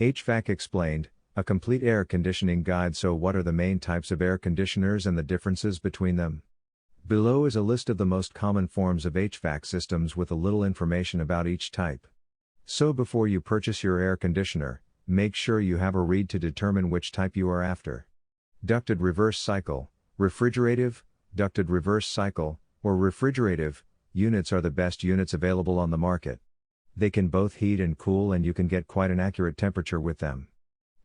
HVAC Explained, a complete air conditioning guide. So what are the main types of air conditioners and the differences between them? Below is a list of the most common forms of HVAC systems with a little information about each type. So before you purchase your air conditioner, make sure you have a read to determine which type you are after. Ducted reverse cycle, refrigerative, ducted reverse cycle, or refrigerative units are the best units available on the market. They can both heat and cool, and you can get quite an accurate temperature with them.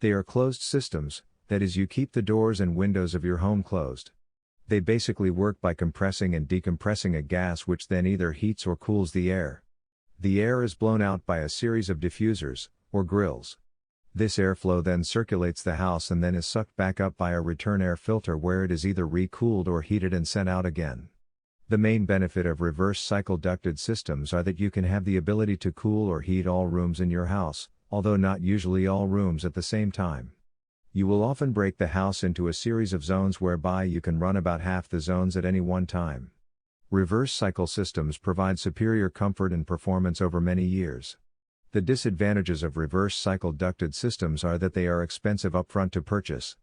They are closed systems, that is, you keep the doors and windows of your home closed. They basically work by compressing and decompressing a gas which then either heats or cools the air. The air is blown out by a series of diffusers, or grills. This airflow then circulates the house and then is sucked back up by a return air filter where it is either recooled or heated and sent out again. The main benefit of reverse cycle ducted systems are that you can have the ability to cool or heat all rooms in your house, although not usually all rooms at the same time. You will often break the house into a series of zones whereby you can run about half the zones at any one time. Reverse cycle systems provide superior comfort and performance over many years. The disadvantages of reverse cycle ducted systems are that they are expensive upfront to purchase.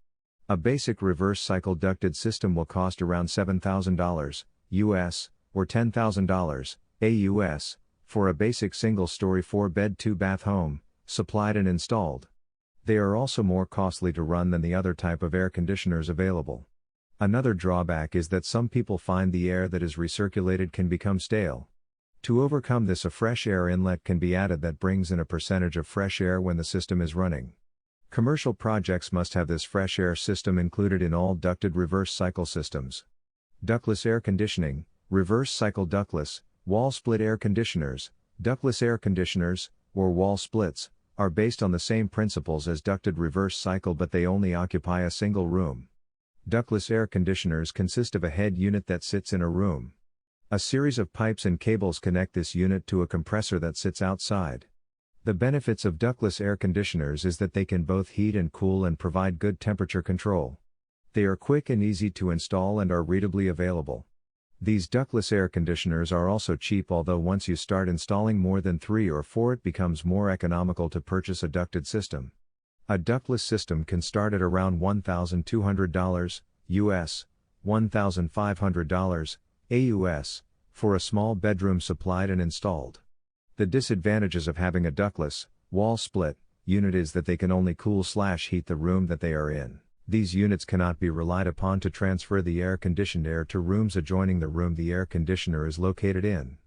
A basic reverse cycle ducted system will cost around $7,000 US, or $10,000 AUS, for a basic single-story 4-bed 2-bath home, supplied and installed. They are also more costly to run than the other type of air conditioners available. Another drawback is that some people find the air that is recirculated can become stale. To overcome this, a fresh air inlet can be added that brings in a percentage of fresh air when the system is running. Commercial projects must have this fresh air system included in all ducted reverse cycle systems. Ductless air conditioning, reverse cycle ductless, wall split air conditioners, ductless air conditioners, or wall splits, are based on the same principles as ducted reverse cycle, but they only occupy a single room. Ductless air conditioners consist of a head unit that sits in a room. A series of pipes and cables connect this unit to a compressor that sits outside. The benefits of ductless air conditioners is that they can both heat and cool and provide good temperature control. They are quick and easy to install and are readily available. These ductless air conditioners are also cheap, although once you start installing more than 3 or 4 it becomes more economical to purchase a ducted system. A ductless system can start at around $1,200 US, $1,500 AUS, for a small bedroom supplied and installed. The disadvantages of having a ductless, wall split, unit is that they can only cool/heat the room that they are in. These units cannot be relied upon to transfer the air-conditioned air to rooms adjoining the room the air conditioner is located in.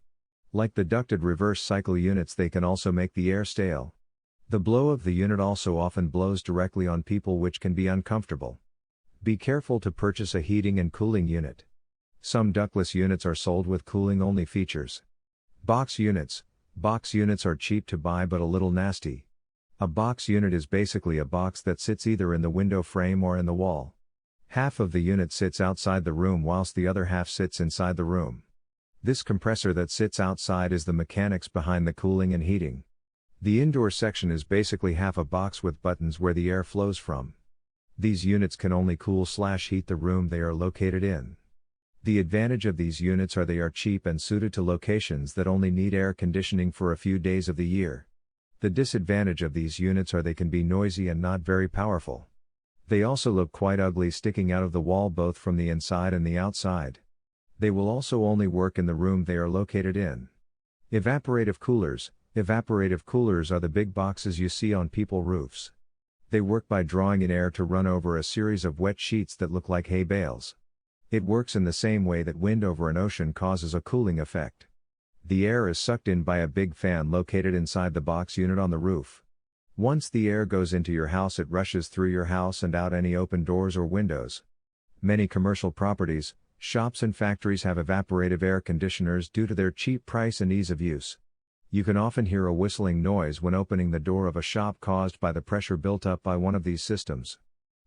Like the ducted reverse cycle units, they can also make the air stale. The blow of the unit also often blows directly on people, which can be uncomfortable. Be careful to purchase a heating and cooling unit. Some ductless units are sold with cooling-only features. Box units. Box units are cheap to buy but a little nasty. A box unit is basically a box that sits either in the window frame or in the wall. Half of the unit sits outside the room whilst the other half sits inside the room. This compressor that sits outside is the mechanics behind the cooling and heating. The indoor section is basically half a box with buttons where the air flows from. These units can only cool/heat the room they are located in. The advantage of these units are they are cheap and suited to locations that only need air conditioning for a few days of the year. The disadvantage of these units are they can be noisy and not very powerful. They also look quite ugly sticking out of the wall both from the inside and the outside. They will also only work in the room they are located in. Evaporative coolers. Evaporative coolers are the big boxes you see on people's roofs. They work by drawing in air to run over a series of wet sheets that look like hay bales. It works in the same way that wind over an ocean causes a cooling effect. The air is sucked in by a big fan located inside the box unit on the roof. Once the air goes into your house, it rushes through your house and out any open doors or windows. Many commercial properties, shops and factories have evaporative air conditioners due to their cheap price and ease of use. You can often hear a whistling noise when opening the door of a shop caused by the pressure built up by one of these systems.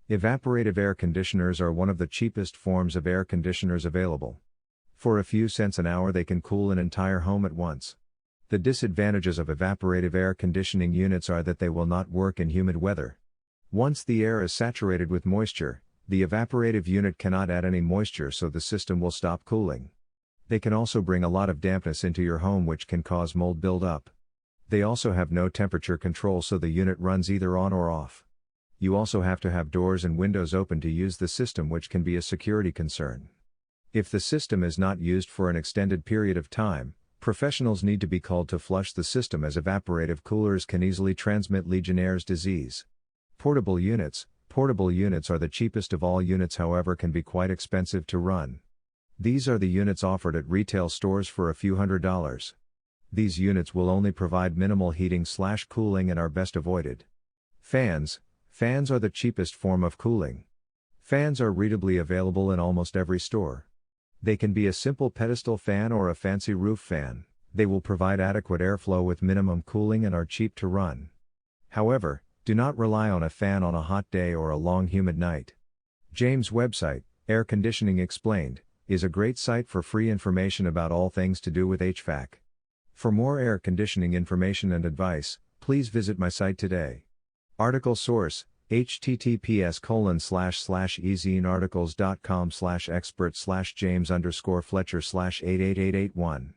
Evaporative air conditioners are one of the cheapest forms of air conditioners available. For a few cents an hour they can cool an entire home at once. The disadvantages of evaporative air conditioning units are that they will not work in humid weather. Once the air is saturated with moisture, the evaporative unit cannot add any moisture, so the system will stop cooling. They can also bring a lot of dampness into your home, which can cause mold buildup. They also have no temperature control, so the unit runs either on or off. You also have to have doors and windows open to use the system, which can be a security concern. If the system is not used for an extended period of time, professionals need to be called to flush the system, as evaporative coolers can easily transmit Legionnaire's disease. Portable units. Portable units are the cheapest of all units, however can be quite expensive to run. These are the units offered at retail stores for a few $100s. These units will only provide minimal heating/cooling and are best avoided. Fans. Fans are the cheapest form of cooling. Fans are readily available in almost every store. They can be a simple pedestal fan or a fancy roof fan. They will provide adequate airflow with minimum cooling and are cheap to run. However, do not rely on a fan on a hot day or a long humid night. James' website, Air Conditioning Explained, is a great site for free information about all things to do with HVAC. For more air conditioning information and advice, please visit my site today. Article source: https://ezinearticles.com/expert/James_Fletcher/88881